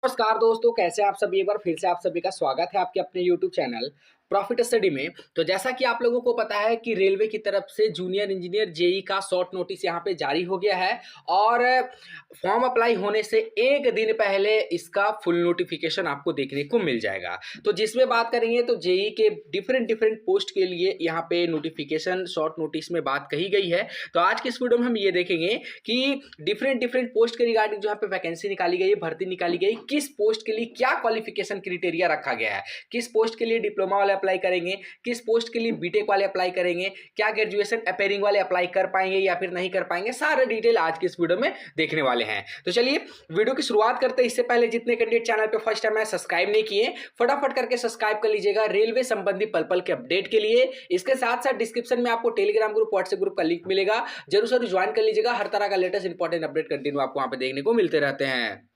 नमस्कार दोस्तों, कैसे आप सभी। एक बार फिर से आप सभी का स्वागत है आपके अपने यूट्यूब चैनल प्रॉफिट स्टडी में। तो जैसा कि आप लोगों को पता है कि रेलवे की तरफ से जूनियर इंजीनियर जेई का शॉर्ट नोटिस यहाँ पे जारी हो गया है और फॉर्म अप्लाई होने से एक दिन पहले इसका फुल नोटिफिकेशन आपको देखने को मिल जाएगा। तो जिसमें बात करेंगे तो जेई के डिफरेंट डिफरेंट पोस्ट के लिए यहाँ पे नोटिफिकेशन शॉर्ट नोटिस में बात कही गई है। तो आज की इस वीडियो में हम ये देखेंगे कि डिफरेंट डिफरेंट पोस्ट के रिगार्डिंग जो यहाँ पे वैकेंसी निकाली गई है, भर्ती निकाली गई, किस पोस्ट के लिए क्या क्वालिफिकेशन क्राइटेरिया रखा गया है, किस पोस्ट के लिए डिप्लोमा वाले अप्लाई करेंगे, किस पोस्ट के लिए बीटेक वाले अप्लाई करेंगे, क्या ग्रेजुएशन अपेयरिंग वाले अप्लाई कर पाएंगे या फिर नहीं कर पाएंगे, सारा डिटेल आज की इस वीडियो में देखने वाले हैं। तो चलिए वीडियो की शुरुआत करते हैं। इससे पहले जितने कैंडिडेट चैनल पे फर्स्ट टाइम है सब्सक्राइब नहीं किए, फटाफट करके सब्सक्राइब कर लीजिएगा रेलवे संबंधी पल पल के अपडेट के लिए। इसके साथ साथ डिस्क्रिप्शन में आपको टेलीग्राम ग्रुप, व्हाट्सएप ग्रुप का लिंक मिलेगा, जरूर से ज्वाइन कर लीजिएगा। हर तरह का लेटेस्ट इंपॉर्टेंट अपडेट कंटिन्यू आपको वहां पे देखने को मिलते रहते हैं।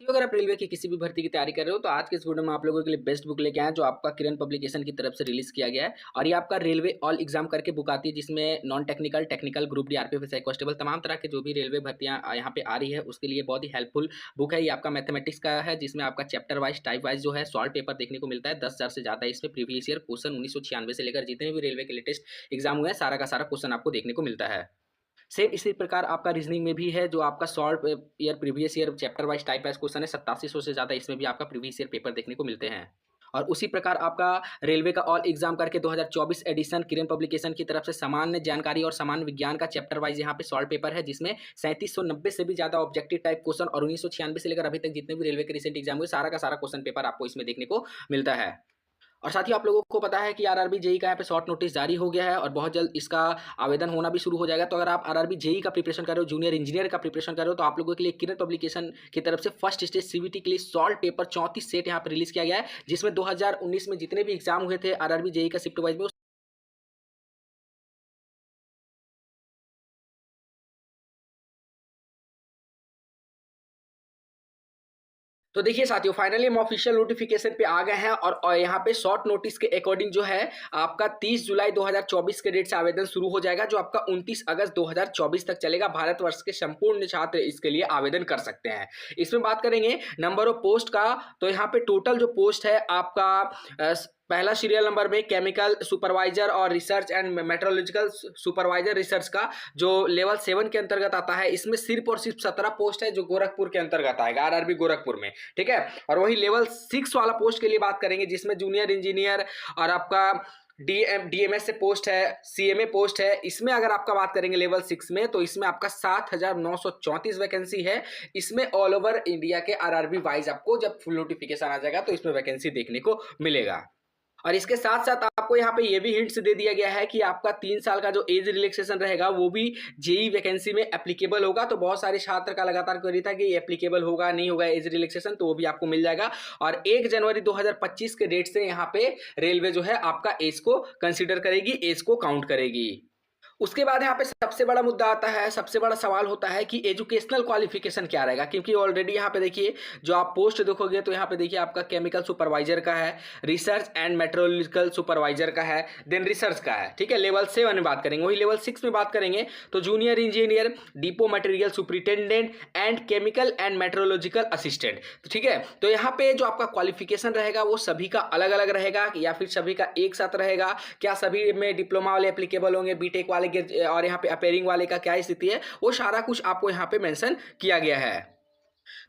तो अगर आप रेलवे की किसी भी भर्ती की तैयारी कर रहे हो तो आज के इस वीडियो में आप लोगों के लिए बेस्ट बुक लेके आए जो आपका किरण पब्लिकेशन की तरफ से रिलीज किया गया है। और ये आपका रेलवे ऑल एग्जाम करके बुक आती है, जिसमें non technical, technical, group D, RPF, SI constable तमाम तरह के जो भी रेलवे भर्तियां यहाँ पे आ रही है उसके लिए बहुत ही हेल्पफुल बुक है। ये आपका मैथमेटिक्स का है, जिसमें आपका चैप्टर वाइज, टाइप वाइज जो है सॉल्व पेपर देखने को मिलता है। 10,000 से ज्यादा इसमें प्रीवियस ईयर क्वेश्चन 1996 से लेकर जितने भी रेलवे के लेटेस्ट एग्जाम हुए हैं सारा का सारा क्वेश्चन आपको देखने को मिलता है। सेम इसी प्रकार आपका रीजनिंग में भी है, जो आपका solve year, previous year, chapter wise, type wise question है। 8700 से ज़्यादा इसमें भी आपका प्रीवियस ईयर पेपर देखने को मिलते हैं। और उसी प्रकार आपका रेलवे का ऑल एग्जाम करके 2024 एडिशन किरण पब्लिकेशन की तरफ से सामान्य जानकारी और सामान्य विज्ञान का चैप्टर वाइज यहाँ पे सॉल्व पेपर है, जिसमें 3790 से भी ज़्यादा ऑब्जेक्टिव टाइप क्वेश्चन और 1996 से लेकर अभी तक जितने भी रेलवे के रिसेंट एग्जाम हुए सारा का सारा क्वेश्चन पेपर आपको इसमें देखने को मिलता है। और साथ ही आप लोगों को पता है कि आरआरबी जेई का यहाँ पे शॉर्ट नोटिस जारी हो गया है और बहुत जल्द इसका आवेदन होना भी शुरू हो जाएगा। तो अगर आप आरआरबी जेई का प्रिपरेशन कर रहे हो, जूनियर इंजीनियर का प्रिपरेशन कर रहे हो, तो आप लोगों के लिए किरण पब्लिकेशन की तरफ से फर्स्ट स्टेज सीबीटी के लिए सॉल्व पेपर 34 सेट यहाँ पे रिलीज किया गया है, जिसमें 2019 में जितने भी एग्जाम हुए थे आरआरबी जेई का शिफ्ट वाइज में तो देखिए साथियों, फाइनली हम ऑफिशियल नोटिफिकेशन पे आ गए हैं और यहाँ पे शॉर्ट नोटिस के अकॉर्डिंग जो है आपका 30 जुलाई 2024 के डेट से आवेदन शुरू हो जाएगा, जो आपका 29 अगस्त 2024 तक चलेगा। भारतवर्ष के संपूर्ण छात्र इसके लिए आवेदन कर सकते हैं। इसमें बात करेंगे नंबर ऑफ पोस्ट का, तो यहाँ पे टोटल जो पोस्ट है आपका पहला सीरियल नंबर में केमिकल सुपरवाइजर और research and metrological supervisor research का जो लेवल 7 के अंतर्गत आता है, इसमें सिर्फ और सिर्फ 17 पोस्ट है जो गोरखपुर के अंतर्गत आएगा, आरआरबी गोरखपुर में। ठीक है। और वही लेवल 6 वाला पोस्ट के लिए बात करेंगे, जिसमें जूनियर इंजीनियर और आपका डीएमएस से पोस्ट है, सीएमए पोस्ट है। इसमें अगर आपका बात करेंगे लेवल 6 में, तो इसमें आपका 7,934 वैकेंसी है। इसमें ऑल ओवर इंडिया के आरआरबी वाइज आपको जब फुल नोटिफिकेशन आ जाएगा तो इसमें वैकेंसी देखने को मिलेगा। और इसके साथ साथ आपको यहाँ पे ये भी हिंट्स दे दिया गया है कि आपका 3 साल का जो एज रिलैक्सेशन रहेगा वो भी जेई वैकेंसी में एप्लीकेबल होगा। तो बहुत सारे छात्र का लगातार क्वेरी था कि ये एप्लीकेबल होगा नहीं होगा एज रिलैक्सेशन, तो वो भी आपको मिल जाएगा। और 1 जनवरी 2025 के डेट से यहाँ पे रेलवे जो है आपका एज को कंसिडर करेगी, एज को काउंट करेगी। उसके बाद यहाँ पे सबसे बड़ा मुद्दा आता है, सबसे बड़ा सवाल होता है कि एजुकेशनल क्वालिफिकेशन क्या रहेगा, क्योंकि ऑलरेडी यहाँ पे देखिए जो आप पोस्ट देखोगे तो यहाँ पे देखिए आपका केमिकल सुपरवाइजर का है, रिसर्च एंड मेट्रोलॉजिकल सुपरवाइजर का है, देन रिसर्च का है। ठीक है। लेवल 7 में बात करेंगे। वही लेवल 6 में बात करेंगे तो junior engineer, depot material superintendent and chemical and metrological assistant. ठीक है। तो यहाँ पे जो आपका क्वालिफिकेशन रहेगा वो सभी का अलग अलग रहेगा या फिर सभी का एक साथ रहेगा, क्या सभी में डिप्लोमा वाले एप्लीकेबल होंगे, बीटेक वाले और यहाँ पे अपेयरिंग वाले का क्या स्थिति है, वो सारा कुछ आपको यहाँ पे मेंशन किया गया है।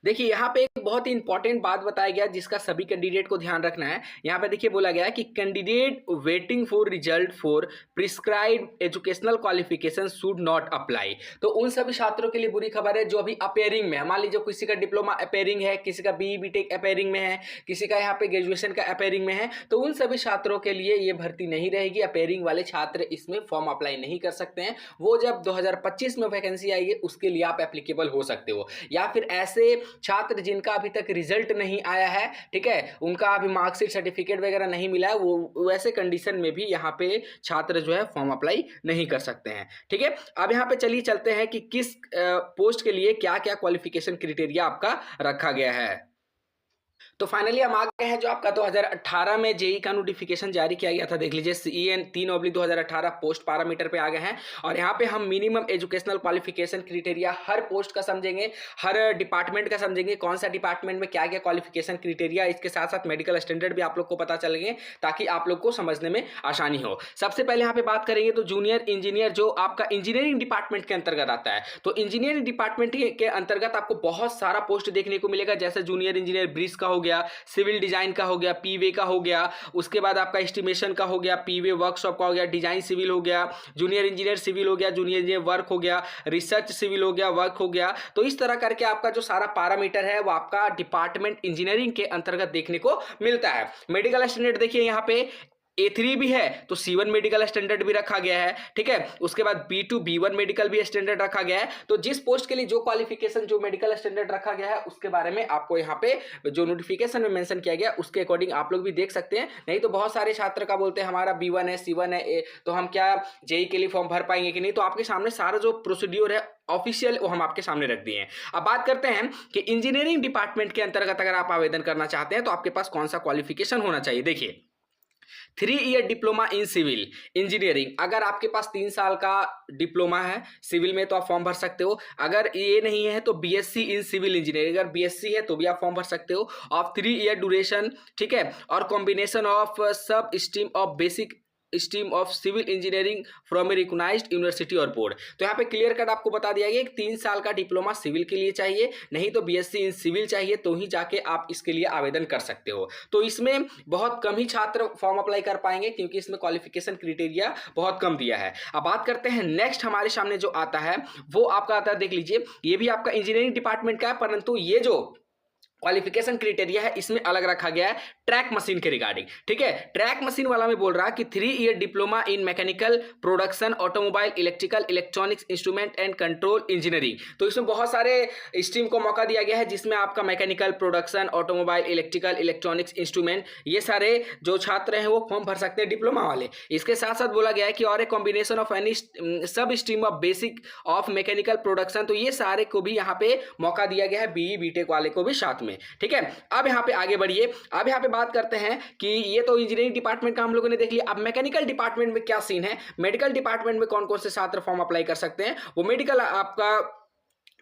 देखिए यहाँ पे एक बहुत ही इंपॉर्टेंट बात बताया गया जिसका सभी कैंडिडेट को ध्यान रखना है। यहाँ पे देखिए बोला गया है कि candidate waiting for result for prescribed educational qualification should not apply. तो उन सभी छात्रों के लिए बुरी खबर है जो अभी अपेयरिंग में है। मान लीजिए किसी का डिप्लोमा अपेयरिंग है, किसी का बीई बीटेक अपेयरिंग में है, किसी का यहाँ पे ग्रेजुएशन का अपेयरिंग में है, तो उन सभी छात्रों के लिए ये भर्ती नहीं रहेगी। अपेयरिंग वाले छात्र इसमें फॉर्म अप्लाई नहीं कर सकते हैं। वो जब 2025 में वैकेंसी आएगी उसके लिए आप एप्लीकेबल हो सकते हो। या फिर ऐसे छात्र जिनका अभी तक रिजल्ट नहीं आया है, ठीक है, उनका अभी मार्कशीट सर्टिफिकेट वगैरह नहीं मिला है, वो वैसे कंडीशन में भी यहाँ पे छात्र जो है फॉर्म अप्लाई नहीं कर सकते हैं। ठीक है। अब यहाँ पे चलिए चलते हैं कि किस पोस्ट के लिए क्या क्या क्वालिफिकेशन क्राइटेरिया आपका रखा गया है। तो फाइनली हम आ गए हैं जो आपका 2018 में जेई का नोटिफिकेशन जारी किया गया था। देख लीजिए CEN 3/2018 पोस्ट पैरामीटर पे आ गए हैं और यहाँ पे हम मिनिमम एजुकेशनल क्वालिफिकेशन क्राइटेरिया हर पोस्ट का समझेंगे, हर डिपार्टमेंट का समझेंगे, कौन सा डिपार्टमेंट में क्या क्या क्वालिफिकेशन क्राइटेरिया, इसके साथ साथ मेडिकल स्टैंडर्ड भी आप लोग को पता चलेंगे ताकि आप लोग को समझने में आसानी हो। सबसे पहले यहाँ पे बात करेंगे तो जूनियर इंजीनियर जो आपका इंजीनियरिंग डिपार्टमेंट के अंतर्गत आता है। तो इंजीनियरिंग डिपार्टमेंट के अंतर्गत आपको बहुत सारा पोस्ट देखने को मिलेगा, जैसे जूनियर इंजीनियर ब्रिज का हो गया, सिविल डिजाइन का हो गया, पीवे का हो गया, उसके बाद आपका एस्टिमेशन का हो गया, पीवे वर्कशॉप का हो गया, डिजाइन सिविल हो गया, जूनियर इंजीनियर सिविल हो गया, जूनियर इंजीनियर वर्क हो गया, रिसर्च सिविल हो गया, वर्क हो गया। तो इस तरह करके आपका जो सारा पैरामीटर है वो आपका डिपार्टमेंट इंजीनियरिंग के अंतर्गत देखने को मिलता है। मेडिकल स्टैंडर्ड देखिए यहाँ पे A3 भी है तो C1 मेडिकल स्टैंडर्ड भी रखा गया है, ठीक है। उसके बाद B2 B1 मेडिकल भी स्टैंडर्ड रखा गया है। तो जिस पोस्ट के लिए जो क्वालिफिकेशन जो मेडिकल स्टैंडर्ड रखा गया है उसके बारे में आपको यहाँ पे जो नोटिफिकेशन में मेंशन किया गया उसके अकॉर्डिंग आप लोग भी देख सकते हैं। नहीं तो बहुत सारे छात्र का बोलते हैं हमारा B1 है, C1 है, तो हम क्या जेई के लिए फॉर्म भर पाएंगे कि नहीं। तो आपके सामने सारा जो प्रोसीड्यूर है ऑफिशियल वो हम आपके सामने रख दिए हैं। अब बात करते हैं कि इंजीनियरिंग डिपार्टमेंट के अंतर्गत अगर आप आवेदन करना चाहते हैं तो आपके पास कौन सा क्वालिफिकेशन होना चाहिए। देखिए 3 year diploma in civil engineering, अगर आपके पास 3 साल का डिप्लोमा है सिविल में तो आप फॉर्म भर सकते हो। अगर ये नहीं है तो BSc इन सिविल इंजीनियरिंग, अगर BSc है तो भी आप फॉर्म भर सकते हो। ऑफ 3 ईयर ड्यूरेशन, ठीक है, और combination of sub stream of basic stream of civil engineering from a recognised university और बोर्ड। तो यहाँ पे क्लियर कट आपको बता दिया गया कि 3 साल का डिप्लोमा सिविल के लिए चाहिए, नहीं तो BSc इन सिविल चाहिए तो ही जाके आप इसके लिए आवेदन कर सकते हो। तो इसमें बहुत कम ही छात्र फॉर्म अप्लाई कर पाएंगे क्योंकि इसमें क्वालिफिकेशन क्राइटेरिया बहुत कम दिया है। अब बात करते हैं नेक्स्ट हमारे सामने जो आता है वो आपका आता है, देख लीजिए ये भी आपका इंजीनियरिंग डिपार्टमेंट का है, परंतु ये जो क्वालिफिकेशन क्राइटेरिया है इसमें अलग रखा गया है ट्रैक मशीन के रिगार्डिंग, ठीक है। ट्रैक मशीन वाला में बोल रहा है कि 3 year diploma in mechanical production automobile electrical electronics instrument and control engineering. तो इसमें बहुत सारे स्ट्रीम को मौका दिया गया है जिसमें आपका mechanical production automobile electrical electronics instrument ये सारे जो छात्र हैं वो फॉर्म भर सकते हैं डिप्लोमा वाले। इसके साथ साथ बोला गया है कि और a combination of any sub stream of basic of mechanical production, तो ये सारे को भी यहाँ पे मौका दिया गया है, BE BTech वाले को भी साथ में, ठीक है। अब यहाँ पे आगे बढ़िए, अब यहाँ पे बात करते हैं कि ये तो इंजीनियरिंग डिपार्टमेंट का हम लोगों ने देख लिया। अब मैकेनिकल डिपार्टमेंट में क्या सीन है, मेडिकल डिपार्टमेंट में कौन कौन से छात्र फॉर्म अप्लाई कर सकते हैं, वो मेडिकल आपका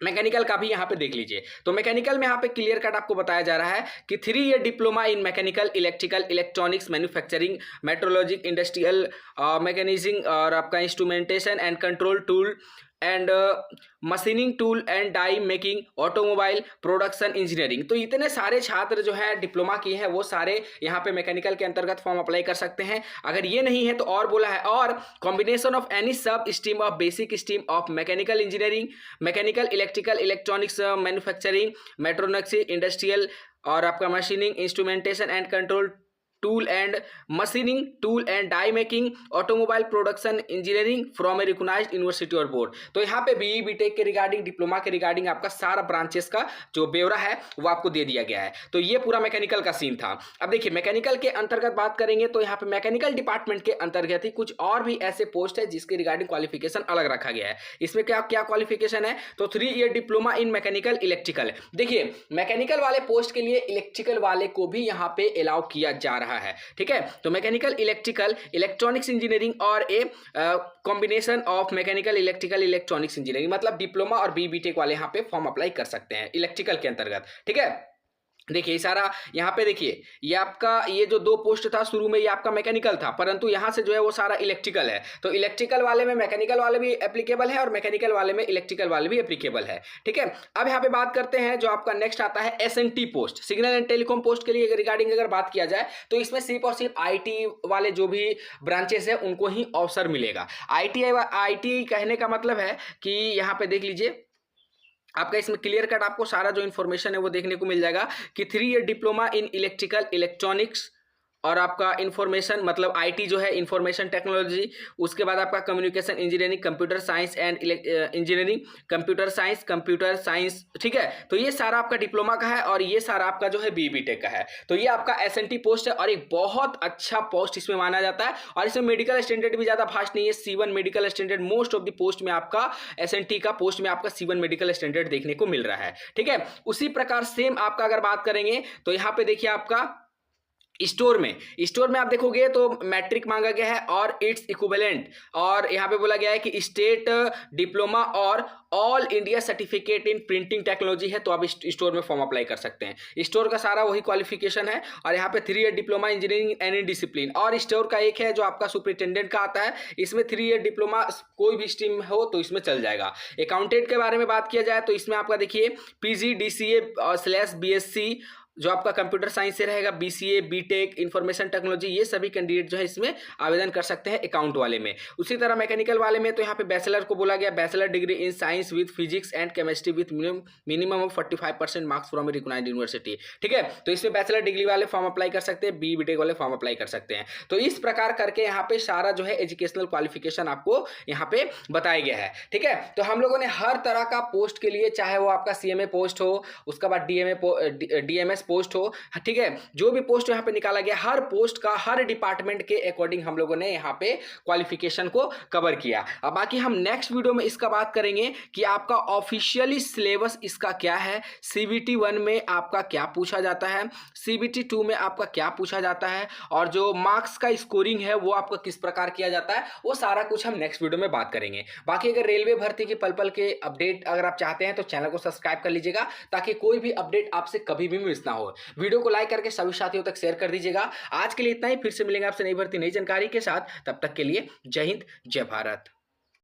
मैकेनिकल का भी यहाँ पे देख लीजिए। तो मैकेनिकल में यहाँ पे क्लियर कट आपको बताया जा रहा है कि 3 year diploma in mechanical electrical electronics manufacturing metrologic industrial mechanizing और आपका instrumentation and control tool and machining tool and die making automobile production engineering. तो इतने सारे छात्र जो है डिप्लोमा किए हैं वो सारे यहाँ पे मैकेनिकल के अंतर्गत फॉर्म अप्लाई कर सकते हैं। अगर ये नहीं है तो और बोला है और combination of any sub stream of basic stream of mechanical engineering mechanical electrical electronics manufacturing mechatronics industrial और आपका machining instrumentation and control tool and machining tool and die making automobile production engineering from a recognised university और board. तो यहाँ पे BE BTech के regarding diploma के regarding आपका सारा ब्रांचेस का जो ब्यौरा है वो आपको दे दिया गया है। तो ये पूरा मैकेनिकल का सीन था। अब देखिए मैकेनिकल के अंतर्गत बात करेंगे तो यहाँ पे मैकेनिकल डिपार्टमेंट के अंतर्गत ही कुछ और भी ऐसे पोस्ट है जिसके रिगार्डिंग क्वालिफिकेशन अलग रखा गया है। इसमें क्या क्या क्वालिफिकेशन है, तो 3 year diploma in mechanical electrical. देखिए मैकेनिकल वाले पोस्ट के लिए इलेक्ट्रिकल वाले को भी यहाँ पे अलाउ किया जा रहा है, ठीक है। तो मैकेनिकल इलेक्ट्रिकल इलेक्ट्रॉनिक्स इंजीनियरिंग और a combination of mechanical electrical electronics engineering, मतलब डिप्लोमा और BE BTech वाले यहाँ पे फॉर्म अप्लाई कर सकते हैं इलेक्ट्रिकल के अंतर्गत, ठीक है। देखिए सारा यहाँ पे देखिए ये आपका ये जो 2 पोस्ट था शुरू में ये आपका मैकेनिकल था, परंतु यहाँ से जो है वो सारा इलेक्ट्रिकल है। तो इलेक्ट्रिकल वाले में मैकेनिकल वाले भी एप्लीकेबल है और मैकेनिकल वाले में इलेक्ट्रिकल वाले भी एप्लीकेबल है, ठीक है। अब यहाँ पे बात करते हैं जो आपका नेक्स्ट आता है SNT post, signal and telecom post के लिए रिगार्डिंग अगर बात किया जाए तो इसमें सिर्फ और सिर्फ IT वाले जो भी ब्रांचेस है उनको ही अवसर मिलेगा। IT कहने का मतलब है कि यहाँ पे देख लीजिए आपका इसमें क्लियर कट आपको सारा जो इन्फॉर्मेशन है वो देखने को मिल जाएगा कि 3 year diploma in electrical electronics और आपका इन्फॉर्मेशन मतलब आईटी जो है इन्फॉर्मेशन टेक्नोलॉजी, उसके बाद आपका communication engineering, computer science and engineering, computer science, ठीक है। तो ये सारा आपका डिप्लोमा का है और ये सारा आपका जो है बी टेक का है। तो ये आपका एसएनटी पोस्ट है और एक बहुत अच्छा पोस्ट इसमें माना जाता है और इसमें मेडिकल स्टैंडर्ड भी ज्यादा फास्ट नहीं है। C1 medical standard most of the post में आपका एसएनटी का पोस्ट में आपका C1 मेडिकल स्टैंडर्ड देखने को मिल रहा है, ठीक है। उसी प्रकार सेम आपका अगर बात करेंगे तो यहाँ पे देखिए आपका स्टोर में आप देखोगे तो मैट्रिक मांगा गया है और इट्स इक्विवेलेंट, और यहाँ पे बोला गया है कि स्टेट डिप्लोमा और all India certificate in printing technology है, तो आप स्टोर में फॉर्म अप्लाई कर सकते हैं। स्टोर का सारा वही क्वालिफिकेशन है और यहाँ पे 3 year diploma engineering any discipline, और स्टोर का एक है जो आपका सुपरिटेंडेंट का आता है, इसमें 3 ईयर डिप्लोमा कोई भी स्ट्रीम हो तो इसमें चल जाएगा। अकाउंटेंट के बारे में बात किया जाए तो इसमें आपका देखिए PGDCA/BSc जो आपका कंप्यूटर साइंस से रहेगा, BCA बीटेक इंफॉर्मेशन टेक्नोलॉजी, ये सभी कैंडिडेट जो है इसमें आवेदन कर सकते हैं अकाउंट वाले में। उसी तरह मैकेनिकल वाले में तो यहाँ पे बैचलर को बोला गया bachelor degree in science with physics and chemistry with minimum of 45% marks from recognised university, ठीक है। तो इसमें बैचलर डिग्री वाले फॉर्म अप्लाई कर सकते हैं, बीटेक वाले फॉर्म अप्लाई कर सकते हैं। तो इस प्रकार करके यहाँ पे सारा जो है एजुकेशनल क्वालिफिकेशन आपको यहाँ पे बताया गया है, ठीक है। तो हम लोगों ने हर तरह का पोस्ट के लिए, चाहे वो आपका CMA पोस्ट हो, उसके बाद DMS पोस्ट हो, ठीक है, जो भी पोस्ट यहाँ पे निकाला गया, हर पोस्ट का हर डिपार्टमेंट के अकॉर्डिंग हम लोगों ने यहाँ पे क्वालिफिकेशन को कवर किया। अब बाकी हम नेक्स्ट वीडियो में इसका बात करेंगे कि आपका ऑफिशियली सिलेबस इसका क्या है, CBT 1 में आपका क्या पूछा जाता है, CBT 2 में आपका क्या पूछा जाता है, और जो मार्क्स का स्कोरिंग है वो आपका किस प्रकार किया जाता है, वो सारा कुछ हम नेक्स्ट वीडियो में बात करेंगे। बाकी अगर रेलवे भर्ती के पल पल के अपडेट अगर आप चाहते हैं तो चैनल को सब्सक्राइब कर लीजिएगा ताकि कोई भी अपडेट आपसे कभी भी मिस ना हो। वीडियो को लाइक करके सभी साथियों तक शेयर कर दीजिएगा। आज के लिए इतना ही, फिर से मिलेंगे आपसे नई भर्ती नई जानकारी के साथ, तब तक के लिए जय हिंद जय भारत।